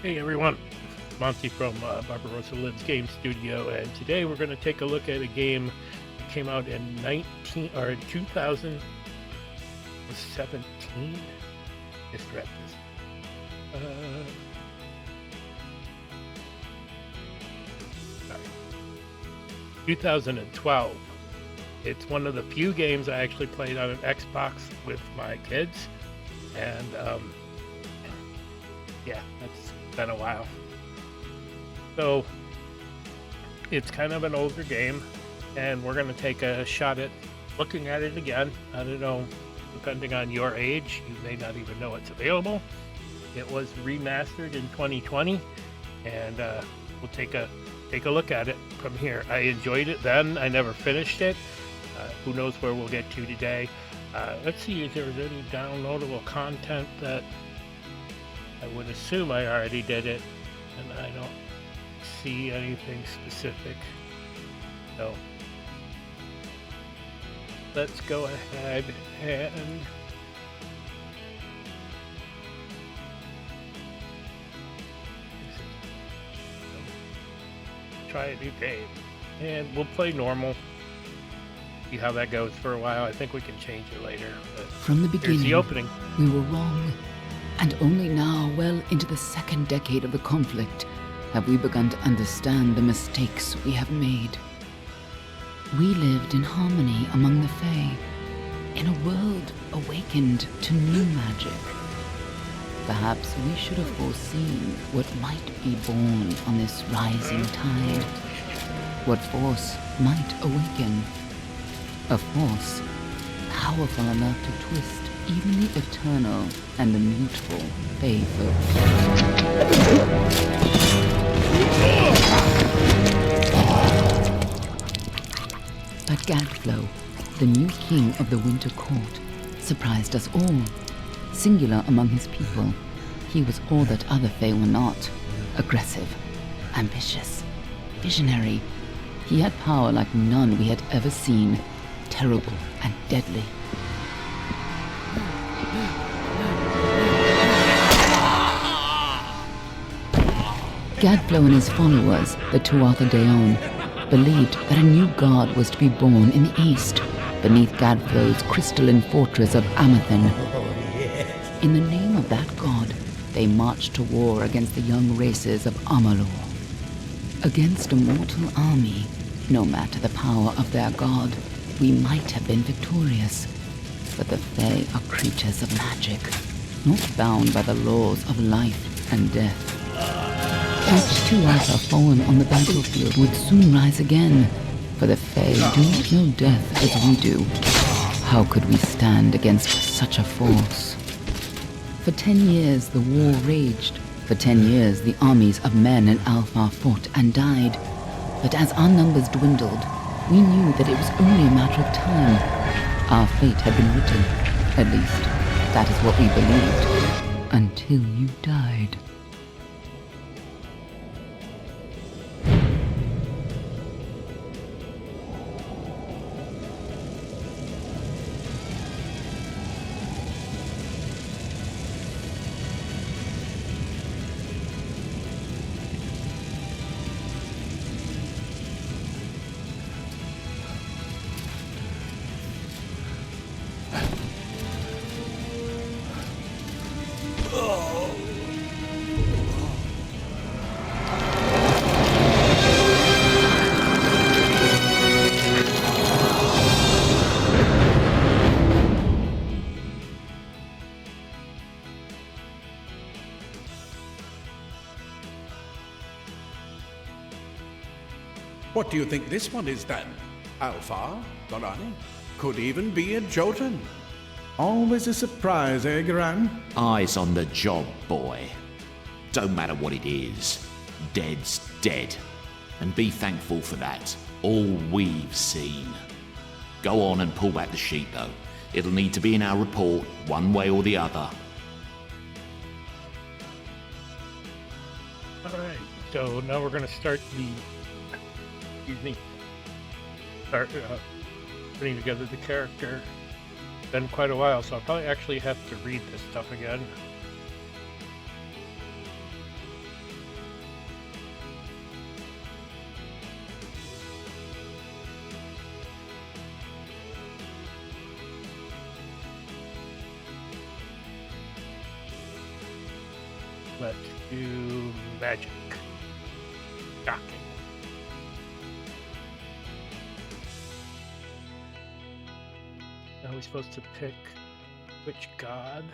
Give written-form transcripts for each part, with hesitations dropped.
Hey everyone, Monty from Barbarossa Lives Game Studio, and today we're going to take a look at a game that came out in 2017. Just read this. 2012. It's one of the few games I actually played on an Xbox with my kids, and yeah, that's been a while. So it's kind of an older game, and we're going to take a shot at looking at it again. I don't know, depending on your age, you may not even know it's available. It was remastered in 2020, and we'll take a look at it from here. I enjoyed it then. I never finished it. Who knows where we'll get to today. Let's see if there's any downloadable content that I would assume I already did it, and I don't see anything specific. So let's go ahead and try a new game, and we'll play normal. See how that goes for a while. I think we can change it later. But from the beginning, the opening. We were wrong, and only now, well into the second decade of the conflict, have we begun to understand the mistakes we have made. We lived in harmony among the Fae, in a world awakened to new magic. Perhaps we should have foreseen what might be born on this rising tide. What force might awaken. A force powerful enough to twist even the eternal and the mutable faithful. But Gadflow, the new king of the Winter Court, surprised us all. Singular among his people, he was all that other Fae were not. Aggressive, ambitious, visionary. He had power like none we had ever seen. Terrible and deadly. Gadflow and his followers, the Tuatha Deon, believed that a new god was to be born in the east, beneath Gadflow's crystalline fortress of Amathen. In the name of that god, they marched to war against the young races of Amalur. Against a mortal army, no matter the power of their god, we might have been victorious. But the Fae are creatures of magic, not bound by the laws of life and death. Each Tuatha fallen on the battlefield would soon rise again, for the Fae do not know death as we do. How could we stand against such a force? For 10 years the war raged. For 10 years the armies of Men and Alpha fought and died. But as our numbers dwindled, we knew that it was only a matter of time. Our fate had been written. At least, that is what we believed. Until you died. What do you think this one is then? Alpha? Gorani? Could even be a Jotun. Always a surprise, eh, Garan? Eyes on the job, boy. Don't matter what it is. Dead's dead. And be thankful for that. All we've seen. Go on and pull back the sheet, though. It'll need to be in our report, one way or the other. Alright, so now we're going to start putting together the character. Been quite a while, so I'll probably actually have to read this stuff again. Let's do magic. Shocking. Now we're supposed to pick which god?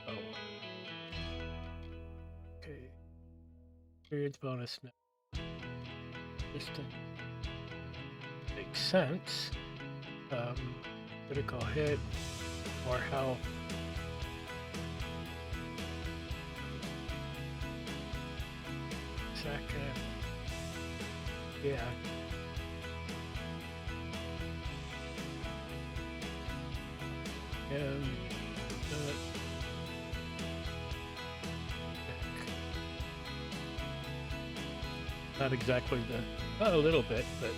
Oh. Okay. Experience bonus now. Distant. Makes sense. Critical hit, more health. Second. Yeah. And not exactly a little bit, but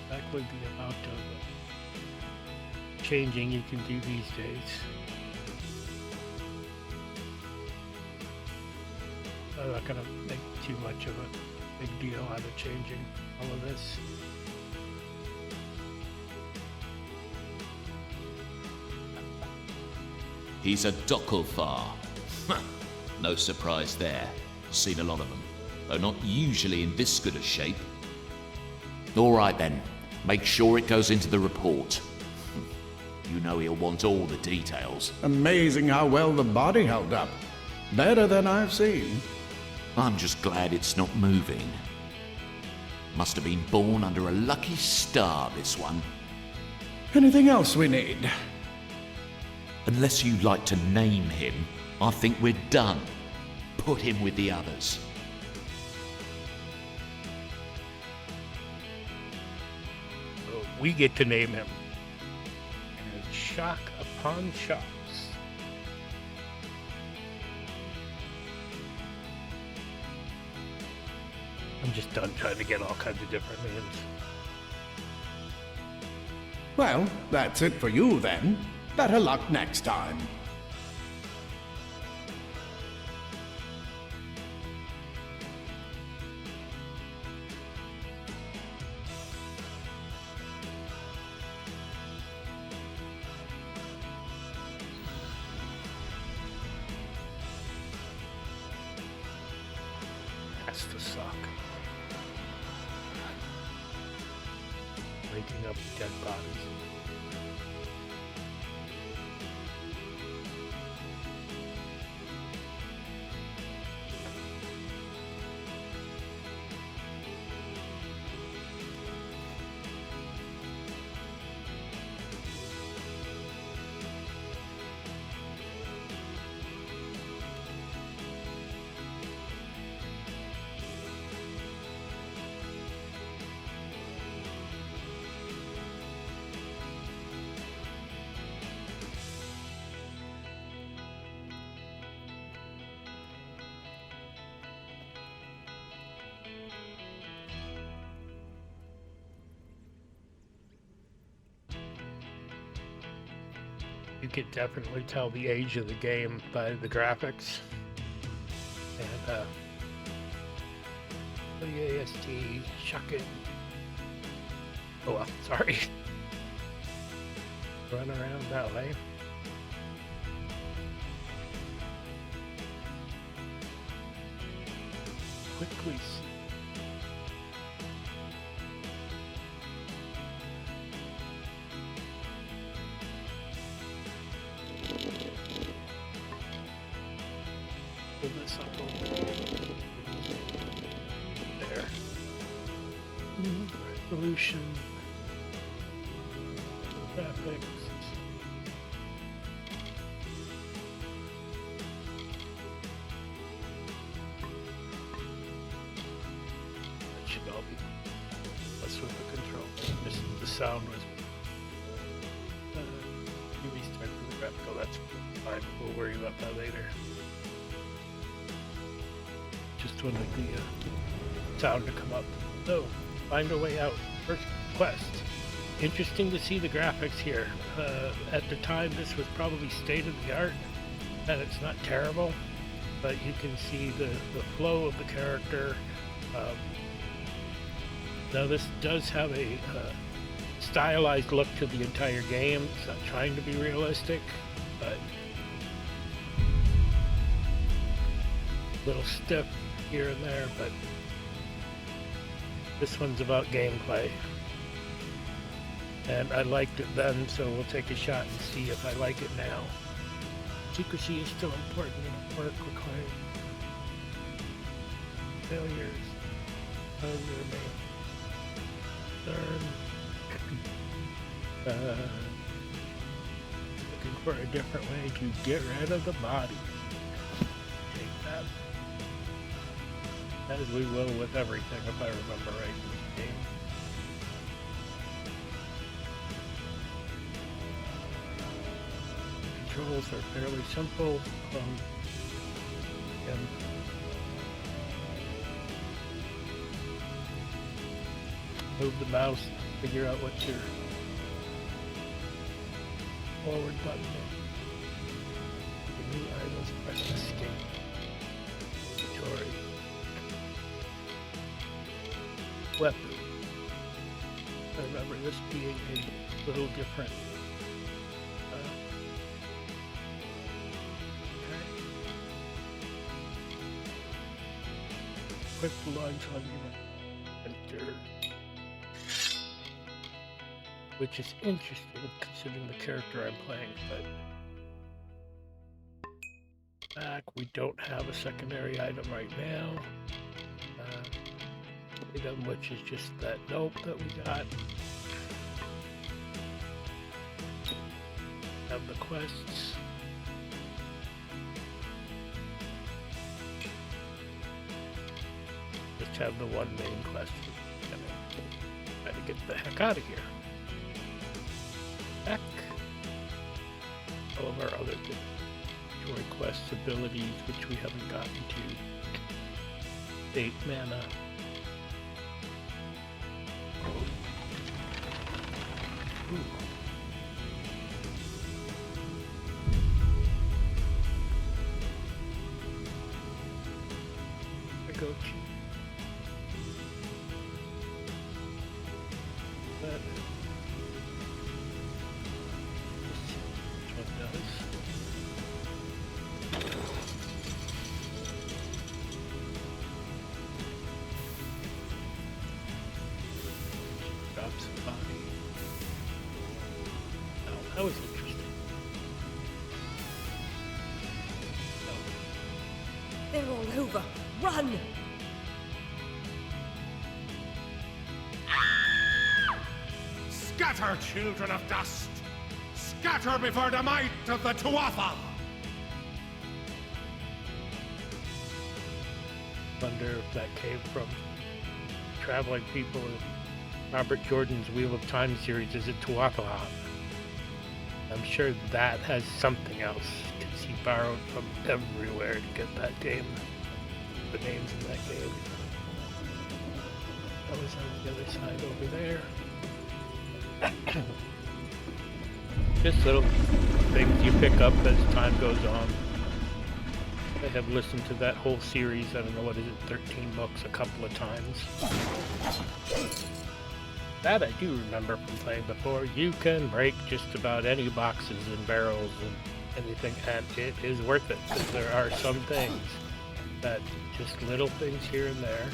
exactly the amount of changing you can do these days. I'm not gonna make too much of a big deal out of changing all of this. He's a Doppelthar. No surprise there. Seen a lot of them, though not usually in this good a shape. All right then, make sure it goes into the report. You know he'll want all the details. Amazing how well the body held up. Better than I've seen. I'm just glad it's not moving. Must have been born under a lucky star, this one. Anything else we need? Unless you'd like to name him, I think we're done. Put him with the others. So we get to name him. And shock upon shocks. I'm just done trying to get all kinds of different names. Well, that's it for you then. Better luck next time. That's the suck. Waking up dead bodies. You could definitely tell the age of the game by the graphics. And WASD, shuck it. Oh well, sorry. Run around that way. Quickly see. Pull this up over there. Resolution. Graphics. That should all be. That's with the control. Just the sound was. You restart for the graphical. That's fine. We'll worry about that later. Just wanted the sound to come up. So, find a way out. First quest. Interesting to see the graphics here. At the time, this was probably state of the art, and it's not terrible, but you can see the flow of the character. Now, this does have a stylized look to the entire game. It's not trying to be realistic, but little stiff here and there, but this one's about gameplay. And I liked it then, so we'll take a shot and see if I like it now. Secrecy is still important in a work required. Failures. Looking for a different way to get rid of the body. Take that. As we will with everything, if I remember right in this game. Controls are fairly simple. And move the mouse, figure out what your forward button is. The new items, press escape. Inventory. Weapon. I remember this being a little different. Quick launch on you. Enter. Which is interesting considering the character I'm playing, but back, we don't have a secondary item right now. Item which is just that nope that we got. Have the quests. Just have the one main quest. Try to get the heck out of here. Back. All of our other joy quests, abilities, which we haven't gotten to. 8 mana. Ooh. I go to that. Which one does? Drops a body. Oh, that was interesting. Oh. They're all over. Run! Scatter, children of dust! Scatter before the might of the Tuatha! Wonder if that came from traveling people in Robert Jordan's Wheel of Time series. Is it Tuatha? I'm sure that has something else, because he borrowed from everywhere to get that game. The names in that game. That was on the other side over there. Just little things you pick up as time goes on. I have listened to that whole series, I don't know, what is it, 13 books a couple of times. That I do remember from playing before. You can break just about any boxes and barrels and anything, and it is worth it, because there are some things that just little things here and there.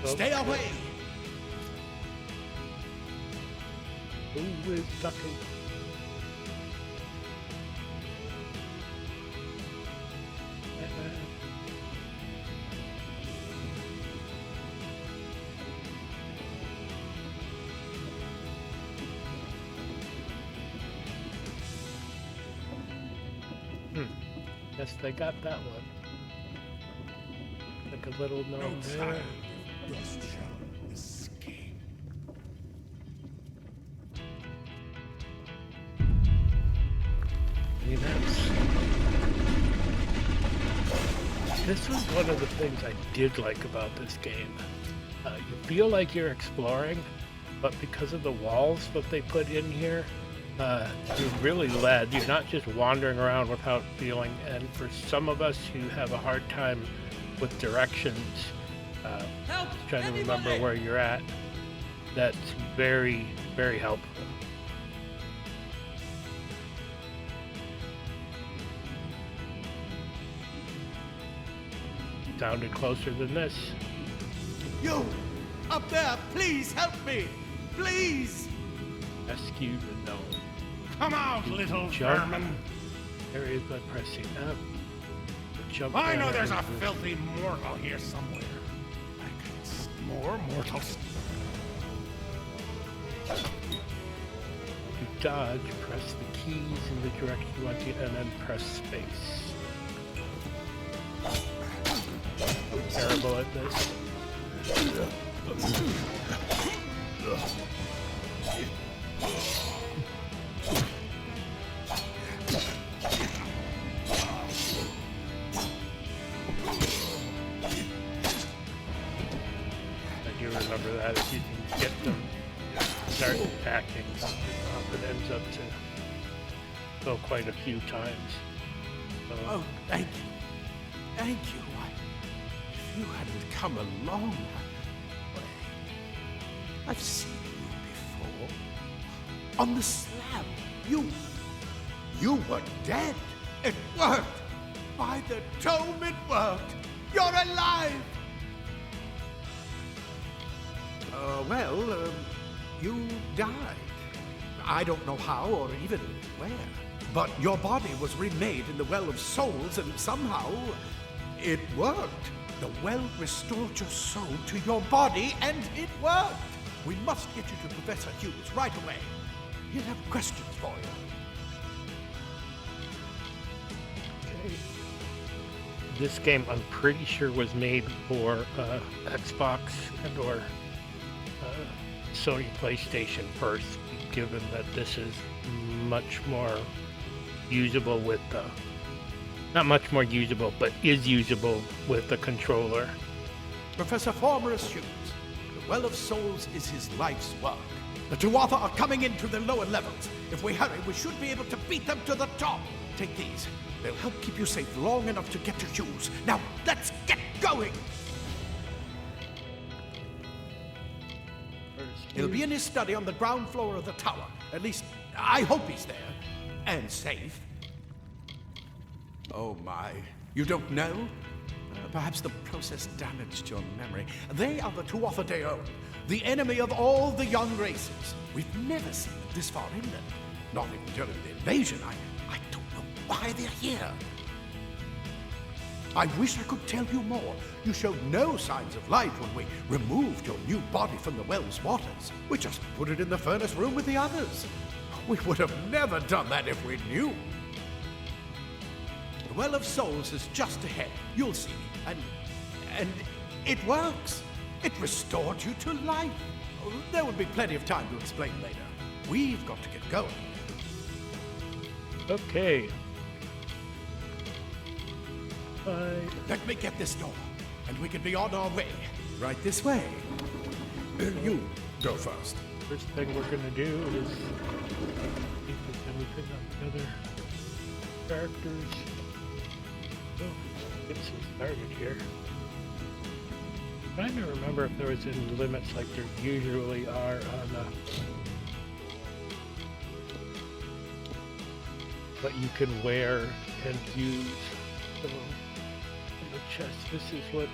Stay away! Who is ducking? Guess they got that one. Like a little gnome there. Shall escape. This was one of the things I did like about this game. You feel like you're exploring, but because of the walls that they put in here, you're really led. You're not just wandering around without feeling. And for some of us who have a hard time with directions, Help! Just trying to remember Anybody! where you're at. That's very, very helpful. Sounded closer than this. You! Up there! Please help me! Please! Rescue the gnome. Come out, little Jump. vermin! Areas by pressing up. Jump I know down there's a areas with- filthy mortal here somewhere. More mortals. To dodge, press the keys in the direction you want to, and then press space. I'm terrible at this. I do remember that if you can get them start attacking, it ends up to go quite a few times. So, Oh, thank you. Thank you. If you hadn't come along, I've seen you before. On the slab. You were dead. It worked. By the tome, it worked. You're alive. You died. I don't know how or even where. But your body was remade in the Well of Souls, and somehow it worked. The well restored your soul to your body, and it worked. We must get you to Professor Hughes right away. He'll have questions for you. okay. This game, I'm pretty sure, was made for Xbox and or Sony PlayStation first, given that this is much more usable with the... Not much more usable, but is usable with the controller. Professor Formerus Hughes, the Well of Souls is his life's work. The Tuatha are coming into the lower levels. If we hurry, we should be able to beat them to the top. Take these. They'll help keep you safe long enough to get to Hughes. Now, let's get going! He'll be in his study on the ground floor of the tower. At least, I hope he's there. And safe. Oh my. You don't know? Perhaps the process damaged your memory. They are the Tuatha De'On, the enemy of all the young races. We've never seen them this far inland. Not even during the invasion. I don't know why they're here. I wish I could tell you more. You showed no signs of life when we removed your new body from the well's waters. We just put it in the furnace room with the others. We would have never done that if we knew. The Well of Souls is just ahead. You'll see. And it works. It restored you to life. There will be plenty of time to explain later. We've got to get going. Okay. Bye. Let me get this door, and we can be on our way. Right this way. You go first. First thing we're gonna do is see if there's anything on the other characters. Oh, get some started here. I'm trying to remember if there was any limits like there usually are on what you can wear and use. So, in the chest, this is what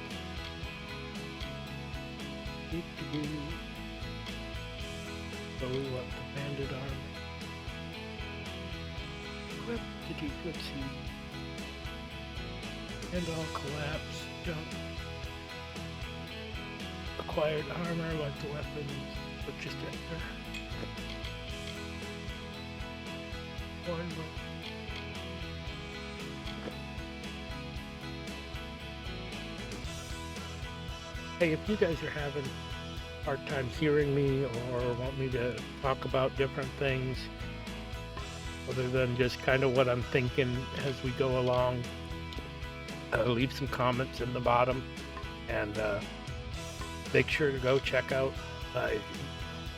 so we want the banded armor. Equip to do, let's see. And all collapse, jump. Acquired armor like the weapons, but just enter. One more. Hey, if you guys are having a hard time hearing me or want me to talk about different things other than just kind of what I'm thinking as we go along, leave some comments in the bottom, and make sure to go check out,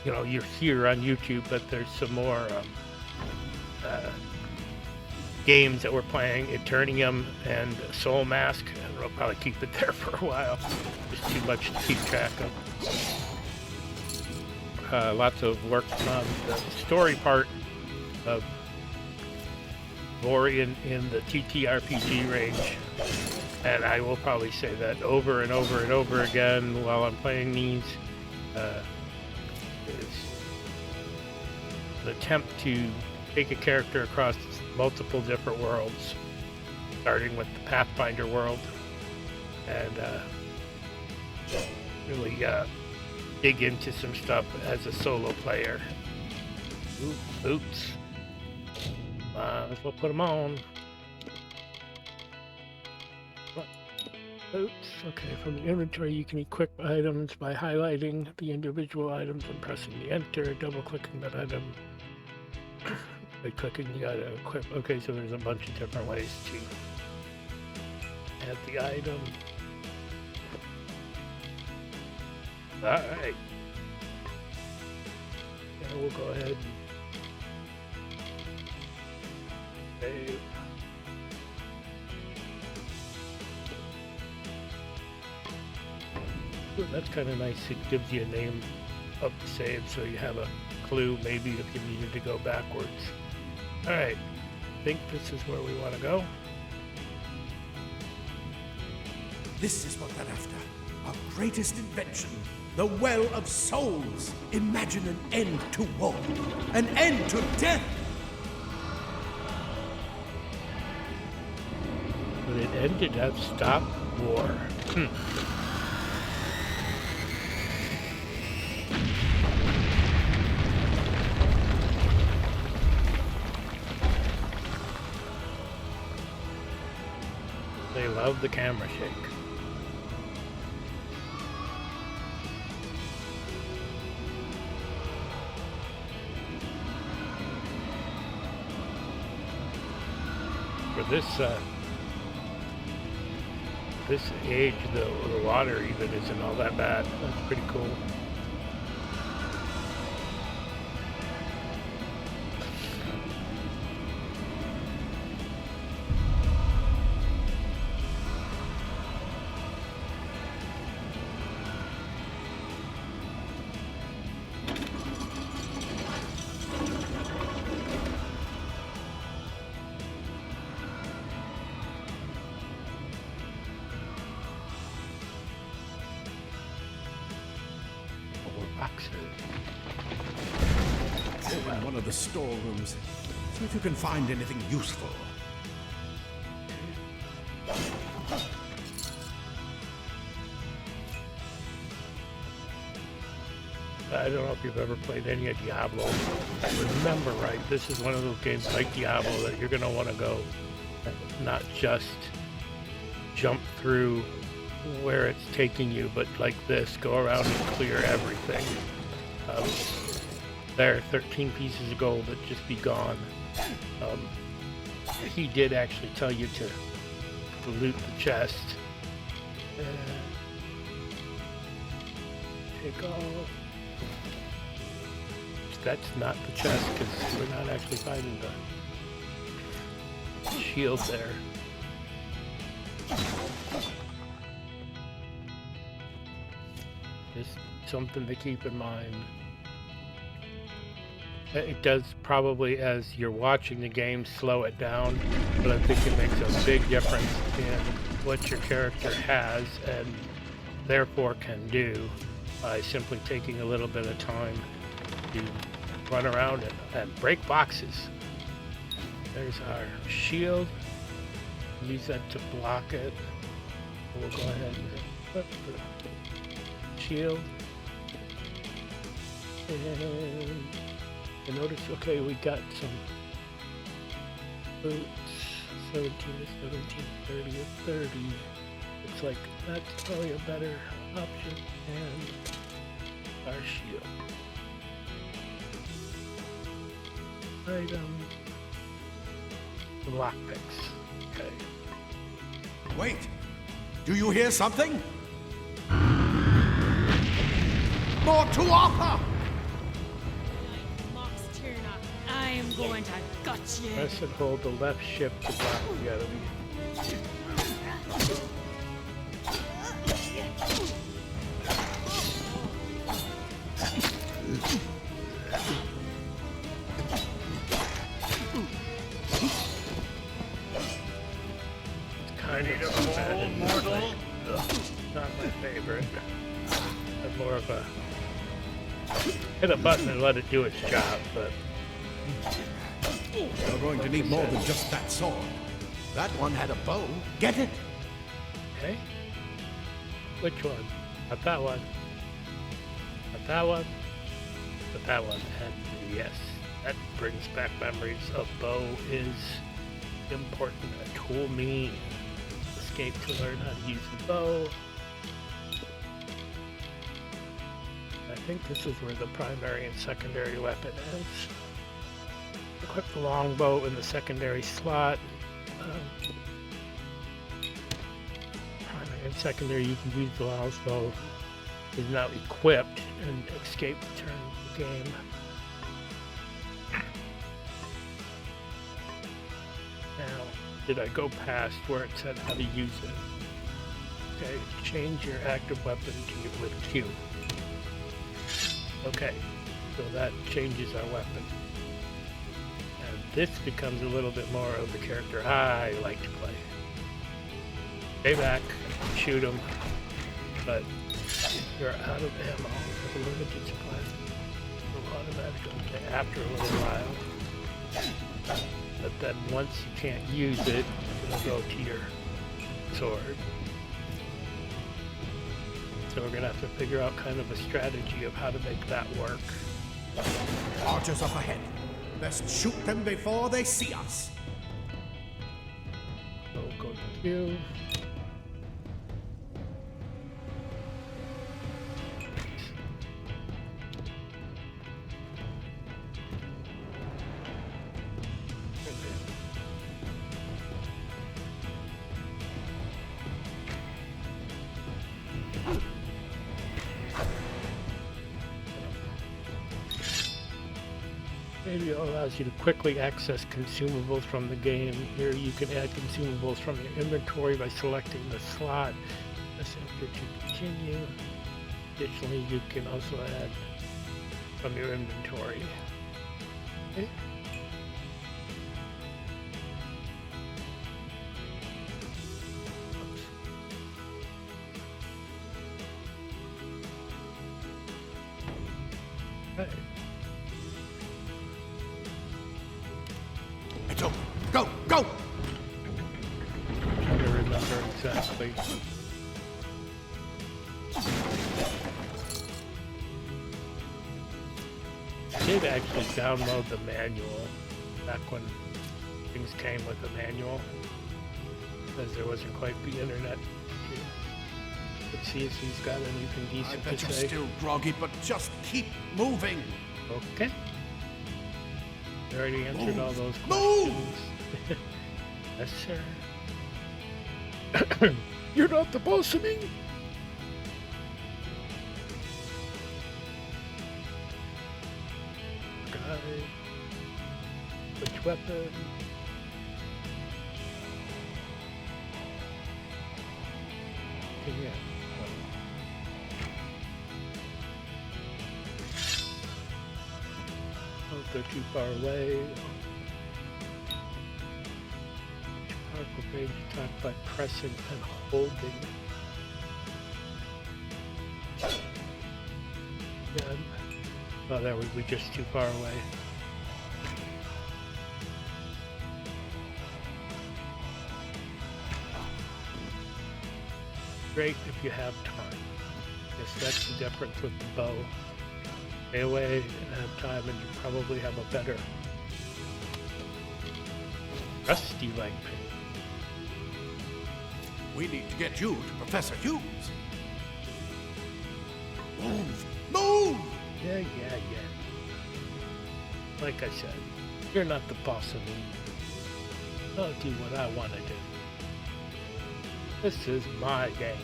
you know, you're here on YouTube, but there's some more games that we're playing, Eternium and Soul Mask, and we'll probably keep it there for a while. Just too much to keep track of. Lots of work on the story part of Vorian in the TTRPG range, and I will probably say that over and over and over again while I'm playing these. Is an attempt to take a character across multiple different worlds, starting with the Pathfinder world, and really dig into some stuff as a solo player. Ooh, boots. Might as well put them on. Boots. Okay, from the inventory you can equip items by highlighting the individual items and pressing the enter, double-clicking that item. By clicking the item equip. Okay, so there's a bunch of different ways to add the item. Alright. And we'll go ahead and save. Ooh, that's kind of nice. It gives you a name of the save so you have a clue maybe if you needed to go backwards. Alright, I think this is where we want to go. This is what they're after. Our greatest invention. The Well of Souls. Imagine an end to war. An end to death. But it ended up stop war. They love the camera shake. For this age, the water even isn't all that bad. That's pretty cool. Go in one of the storerooms. See if you can find anything useful. I don't know if you've ever played any of Diablo. If I remember right, this is one of those games like Diablo that you're going to want to go, not just jump through where it's taking you, but like this, go around and clear everything. There are 13 pieces of gold that just be gone. He did actually tell you to loot the chest. Take all. That's not the chest because we're not actually finding the shield there. Just something to keep in mind. It does probably, as you're watching the game, slow it down, but I think it makes a big difference in what your character has and therefore can do by simply taking a little bit of time to run around and break boxes. There's our shield. Use that to block it. We'll go ahead and equip the shield. And you notice, okay, we got some boots. 17 to 17, 30 to 30. Looks like that's probably a better option. And our shield. Item. Lockpicks. Okay. Wait! Do you hear something? More to offer! I am going to gut you. Press and hold the left shift to block the enemy. Kind of bad, mortal. Not my favorite. I'm more of a hit a button and let it do its job, but You're going to need more than just that sword. That one had a bow. Get it? okay. Which one? Not that one. Not that one. But that one. And yes, that brings back memories of bow is important. A tool mean. Escape to learn how to use the bow. I think this is where the primary and secondary weapon is. Equip the longbow in the secondary slot. Primary and secondary, you can use the longbow is now equipped and escape return to the game. Now, did I go past where it said how to use it? Okay, change your active weapon to with Q. Okay, so that changes our weapon. And this becomes a little bit more of the character I like to play. Stay back, shoot him, but you're out of ammo with a limited supply. It'll automatically okay, after a little while. But then once you can't use it, it'll go to your sword. So we're gonna have to figure out kind of a strategy of how to make that work. Archers up ahead. Best shoot them before they see us. So go to Q. Maybe allows you to quickly access consumables from the game. Here you can add consumables from your inventory by selecting the slot. Press enter to continue. Additionally, you can also add from your inventory. Okay. Okay. Go, go! Trying to remember exactly. I did actually download the manual back when things came with the manual, because there wasn't quite the internet. Let's see if he's got anything I decent bet to you're say. still groggy, but just keep moving. Okay. I already answered all those Move! questions. Yes, sir. You're not the boss of me. Guy. Which weapon? Yeah. Don't go too far away. Powerful range attack by pressing and holding. Again. Oh, there we're just too far away. Great if you have time. Guess that's the difference with the bow. Stay away and have time, and you probably have a better rusty leg pin. We need to get you to Professor Hughes. Move! Move! Yeah. Like I said, you're not the boss of me. I'll do what I want to do. This is my game.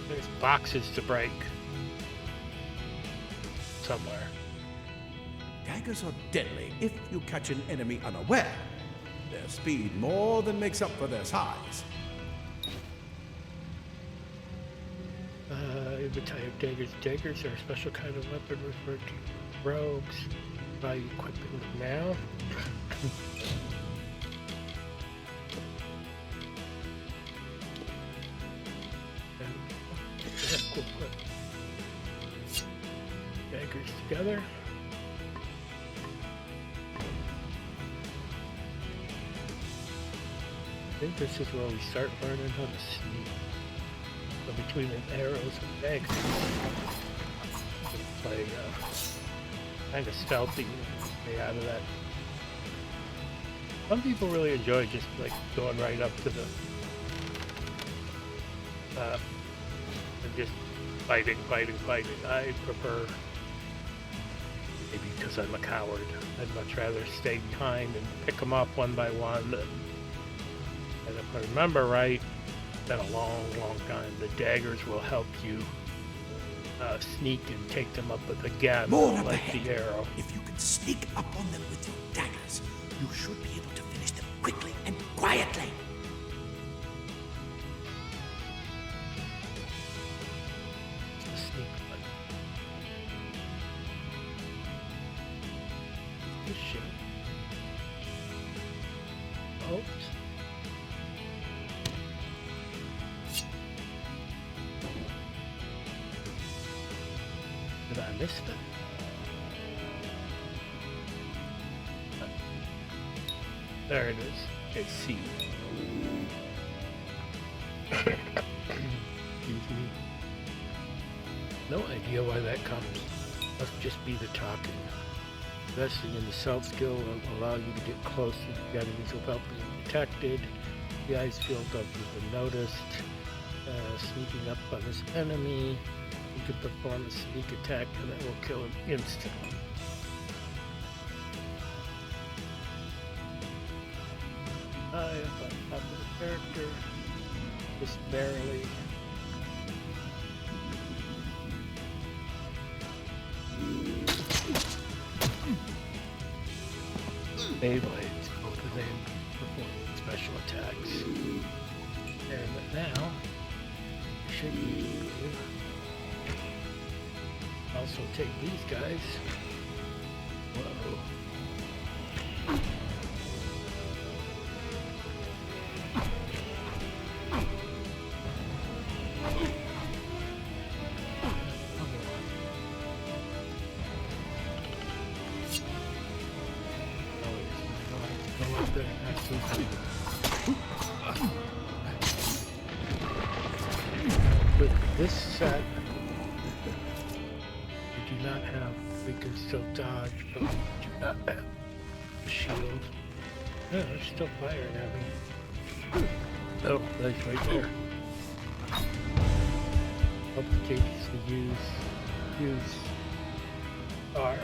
There's boxes to break somewhere. Daggers are deadly if you catch an enemy unaware. Their speed more than makes up for their size. Inventory of daggers. Daggers are a special kind of weapon referred to rogues. By equipping them now. Daggers together. I think this is where we start learning how to sneak. So between the arrows and daggers, play kind of stealthy way out of that. Some people really enjoy just like going right up to the and just fighting. I prefer, maybe because I'm a coward, I'd much rather stay behind and pick them off one by one. And if I remember right, it's been a long time, the daggers will help you sneak and take them up again, More up like ahead. the arrow. If you can sneak up on them with your daggers, you should be able to finish them quickly and quietly. It's the sneak button. This shit. Oops. Did I miss it? There it is. It's C. Excuse me. No idea why that comes. Must just be the talking. Investing in the stealth skill will allow you to get close to the enemies without being detected. The eyes filled up with the noticed. Sneaking up on this enemy. You can perform a sneak attack and it will kill him instantly. I am on top of the character. Just barely. Beyblades, both of them perform special attacks. And now, should be able to also take these guys. Whoa. With this set, we do not have, we can still dodge, but we do not have a shield. Yeah, there's still fire at me. Oh, that's right there. Obligatously use R.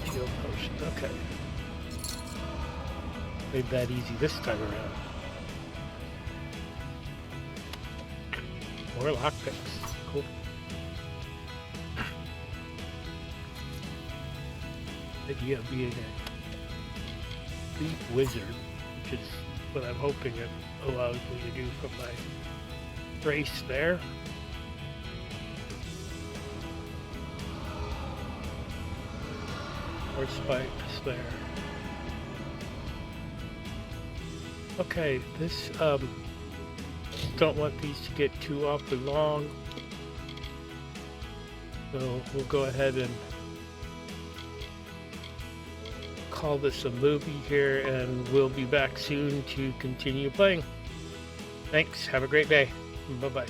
Shield potion, okay. Made that easy this time around. More lockpicks. Cool. The idea of being a deep wizard, which is what I'm hoping it allows me to do from my race there. Or spikes there. Okay, this, don't want these to get too awfully long. So we'll go ahead and call this a movie here, and we'll be back soon to continue playing. Thanks, have a great day. Bye-bye.